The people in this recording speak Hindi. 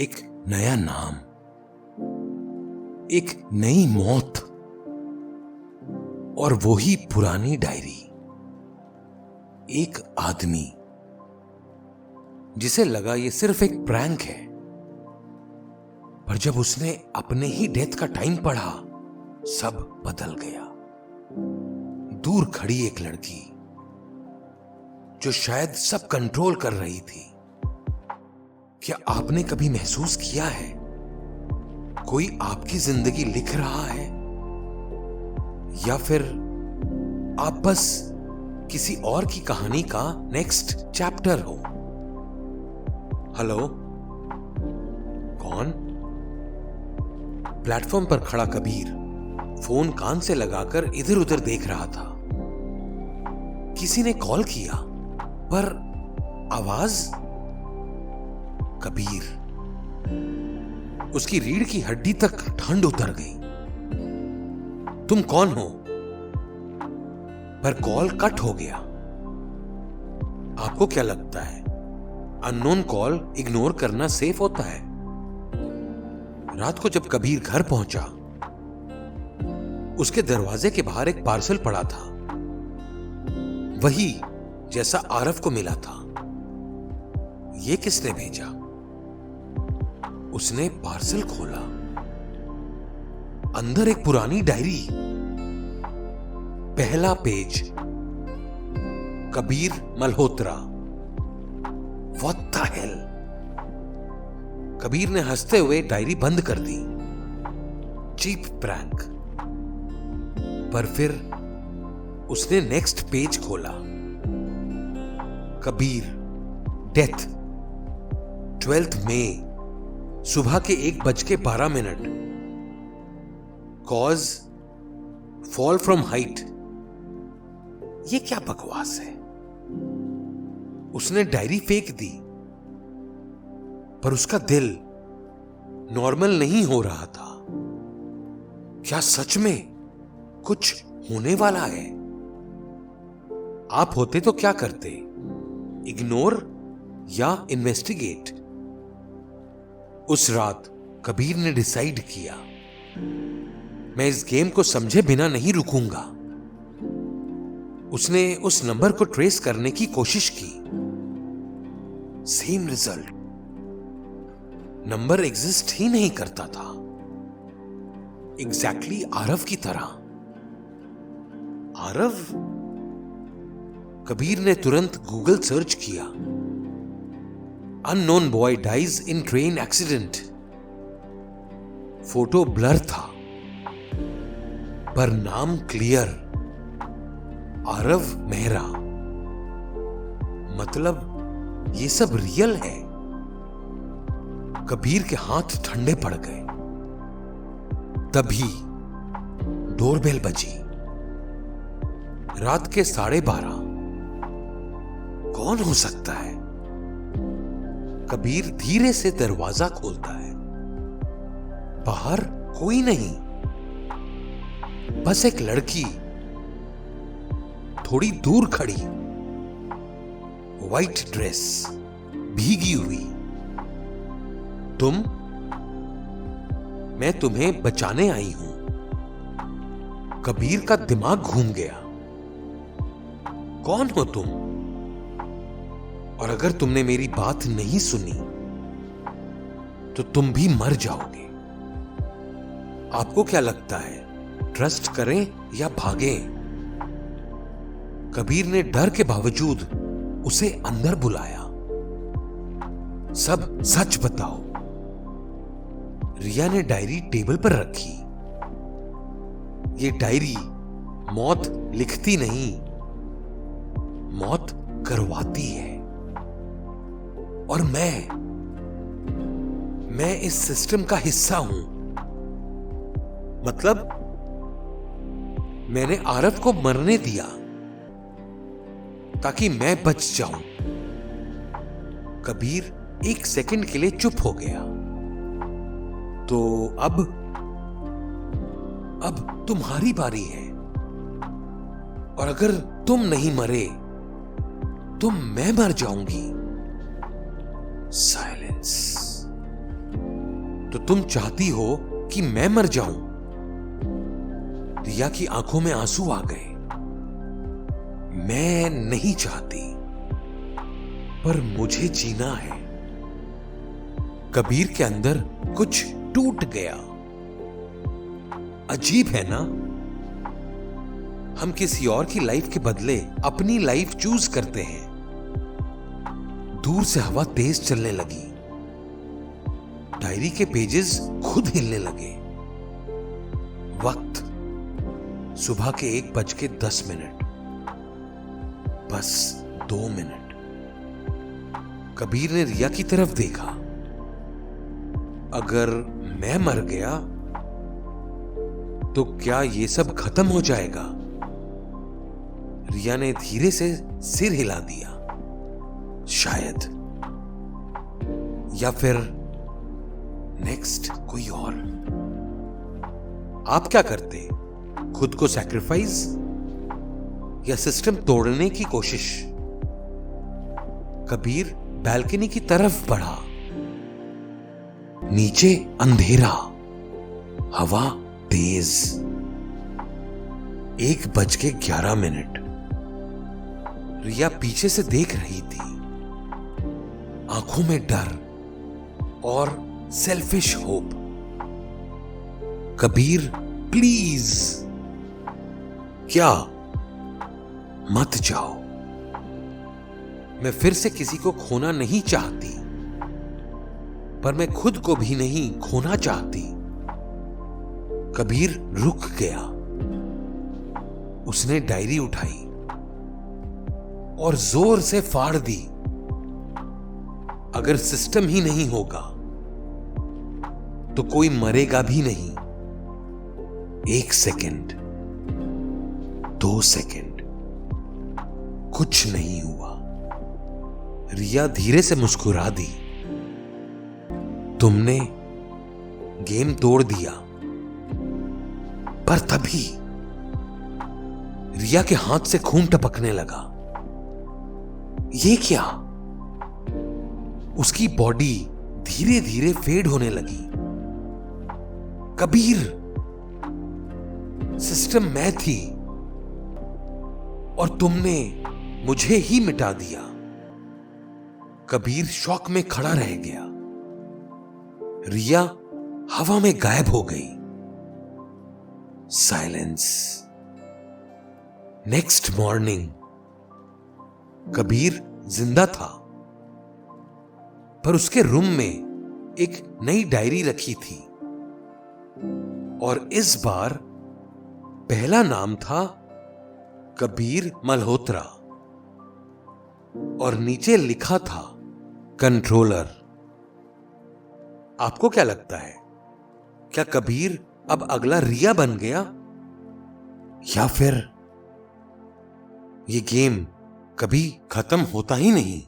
एक नया नाम, एक नई मौत और वो ही पुरानी डायरी। एक आदमी जिसे लगा ये सिर्फ एक प्रैंक है, पर जब उसने अपने ही डेथ का टाइम पढ़ा, सब बदल गया। दूर खड़ी एक लड़की जो शायद सब कंट्रोल कर रही थी। क्या आपने कभी महसूस किया है कोई आपकी जिंदगी लिख रहा है, या फिर आप बस किसी और की कहानी का नेक्स्ट चैप्टर हो? हेलो, कौन? प्लेटफॉर्म पर खड़ा कबीर फोन कान से लगाकर इधर उधर देख रहा था। किसी ने कॉल किया, पर आवाज कबीर। उसकी रीढ़ की हड्डी तक ठंड उतर गई। तुम कौन हो? पर कॉल कट हो गया। आपको क्या लगता है अननोन कॉल इग्नोर करना सेफ होता है? रात को जब कबीर घर पहुंचा, उसके दरवाजे के बाहर एक पार्सल पड़ा था, वही जैसा आरव को मिला था। ये किसने भेजा? उसने पार्सल खोला। अंदर एक पुरानी डायरी। पहला page, Kabir Malhotra. What the hell? Kabir ने हंसते हुए डायरी बंद कर दी। Cheap prank. पर फिर उसने नेक्स्ट पेज खोला। कबीर, डेथ, 12 मई, सुबह के 1:12। Cause, fall from height. ये क्या बकवास है? उसने डायरी फेंक दी, पर उसका दिल नॉर्मल नहीं हो रहा था। क्या सच में कुछ होने वाला है? आप होते तो क्या करते? इग्नोर या इन्वेस्टिगेट? उस रात कबीर ने डिसाइड किया, मैं इस गेम को समझे बिना नहीं रुकूंगा। उसने उस नंबर को ट्रेस करने की कोशिश की। Same result. नंबर एग्जिस्ट ही नहीं करता था। एग्जैक्टली आरव की तरह। आरव? कबीर ने तुरंत गूगल सर्च किया। Unknown boy dies in train accident. Photo blur था, पर नाम क्लियर, आरव मेहरा। मतलब ये सब रियल है। कबीर के हाथ ठंडे पड़ गए। तभी डोरबेल बजी। रात के 12:30। कौन हो सकता है? कबीर धीरे से दरवाजा खोलता है। बाहर कोई नहीं, बस एक लड़की थोड़ी दूर खड़ी, व्हाइट ड्रेस, भीगी हुई। तुम? मैं तुम्हें बचाने आई हूं। कबीर का दिमाग घूम गया। कौन हो तुम? और अगर तुमने मेरी बात नहीं सुनी तो तुम भी मर जाओगे। आपको क्या लगता है, ट्रस्ट करें या भागें? कबीर ने डर के बावजूद उसे अंदर बुलाया। सब सच बताओ। रिया ने डायरी टेबल पर रखी। ये डायरी मौत लिखती नहीं, मौत करवाती है। और मैं इस सिस्टम का हिस्सा हूं। मतलब मैंने आरव को मरने दिया ताकि मैं बच जाऊं। कबीर 1 सेकंड के लिए चुप हो गया। तो अब तुम्हारी बारी है, और अगर तुम नहीं मरे तो मैं मर जाऊंगी। साइलेंस। तो तुम चाहती हो कि मैं मर जाऊं। रिया की आंखों में आंसू आ गए। मैं नहीं चाहती, पर मुझे जीना है। कबीर के अंदर कुछ टूट गया। अजीब है ना, हम किसी और की लाइफ के बदले अपनी लाइफ चूज करते हैं। दूर से हवा तेज चलने लगी। डायरी के पेजेस खुद हिलने लगे। वक्त सुबह के 1:10। बस 2 मिनट। कबीर ने रिया की तरफ देखा। अगर मैं मर गया तो क्या ये सब खत्म हो जाएगा? रिया ने धीरे से सिर हिला दिया। शायद, या फिर नेक्स्ट कोई और। आप क्या करते? खुद को सैक्रिफाइस या सिस्टम तोड़ने की कोशिश? कबीर बैल्कनी की तरफ बढ़ा। नीचे अंधेरा, हवा तेज। 1:11। रिया पीछे से देख रही थी, आंखों में डर और सेल्फिश होप। कबीर, प्लीज, क्या? मत जाओ। मैं फिर से किसी को खोना नहीं चाहती, पर मैं खुद को भी नहीं खोना चाहती। कबीर रुक गया। उसने डायरी उठाई और जोर से फाड़ दी। अगर सिस्टम ही नहीं होगा तो कोई मरेगा भी नहीं। 1 सेकंड, 2 सेकंड, कुछ नहीं हुआ। रिया धीरे से मुस्कुरा दी। तुमने गेम तोड़ दिया। पर तभी रिया के हाथ से खून टपकने लगा। ये क्या? उसकी बॉडी धीरे धीरे फेड होने लगी। कबीर, सिस्टम मैं थी और तुमने मुझे ही मिटा दिया। कबीर शॉक में खड़ा रह गया। रिया हवा में गायब हो गई। साइलेंस। नेक्स्ट मॉर्निंग कबीर जिंदा था, पर उसके रूम में एक नई डायरी रखी थी और इस बार पहला नाम था कबीर मल्होत्रा और नीचे लिखा था कंट्रोलर। आपको क्या लगता है, क्या कबीर अब अगला रिया बन गया, या फिर ये गेम कभी खत्म होता ही नहीं?